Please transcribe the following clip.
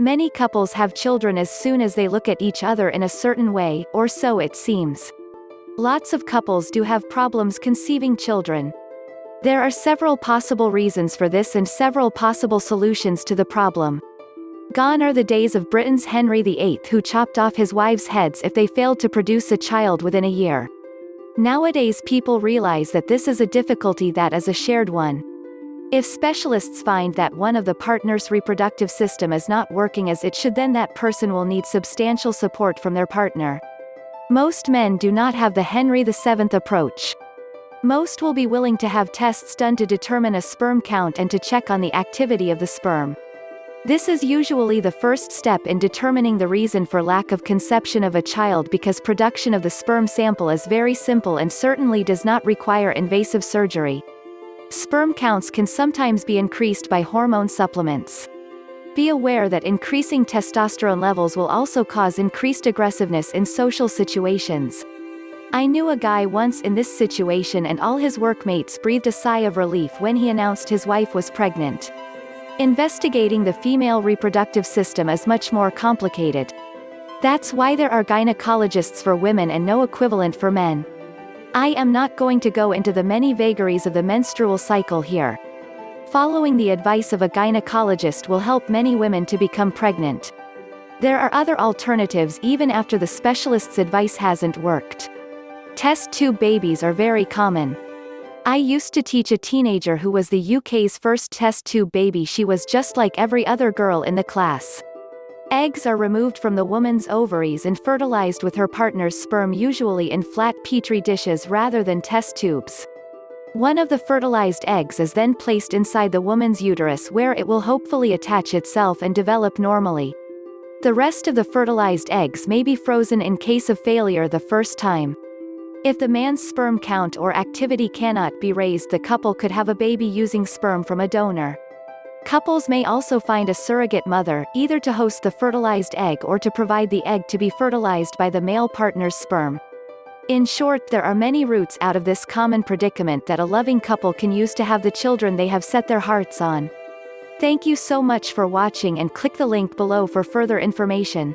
Many couples have children as soon as they look at each other in a certain way, or so it seems. Lots of couples do have problems conceiving children. There are several possible reasons for this and several possible solutions to the problem. Gone are the days of Britain's Henry VIII, who chopped off his wives' heads if they failed to produce a child within a year. Nowadays people realize that this is a difficulty that is a shared one. If specialists find that one of the partner's reproductive system is not working as it should, then that person will need substantial support from their partner. Most men do not have the Henry VII approach. Most will be willing to have tests done to determine a sperm count and to check on the activity of the sperm. This is usually the first step in determining the reason for lack of conception of a child, because production of the sperm sample is very simple and certainly does not require invasive surgery. Sperm counts can sometimes be increased by hormone supplements. Be aware that increasing testosterone levels will also cause increased aggressiveness in social situations. I knew a guy once in this situation, and all his workmates breathed a sigh of relief when he announced his wife was pregnant. Investigating the female reproductive system is much more complicated. That's why there are gynecologists for women and no equivalent for men. I am not going to go into the many vagaries of the menstrual cycle here. Following the advice of a gynecologist will help many women to become pregnant. There are other alternatives even after the specialist's advice hasn't worked. Test tube babies are very common. I used to teach a teenager who was the UK's first test tube baby. She was just like every other girl in the class. Eggs are removed from the woman's ovaries and fertilized with her partner's sperm, usually in flat petri dishes rather than test tubes. One of the fertilized eggs is then placed inside the woman's uterus, where it will hopefully attach itself and develop normally. The rest of the fertilized eggs may be frozen in case of failure the first time. If the man's sperm count or activity cannot be raised, the couple could have a baby using sperm from a donor. Couples may also find a surrogate mother, either to host the fertilized egg or to provide the egg to be fertilized by the male partner's sperm. In short, there are many routes out of this common predicament that a loving couple can use to have the children they have set their hearts on. Thank you so much for watching, and click the link below for further information.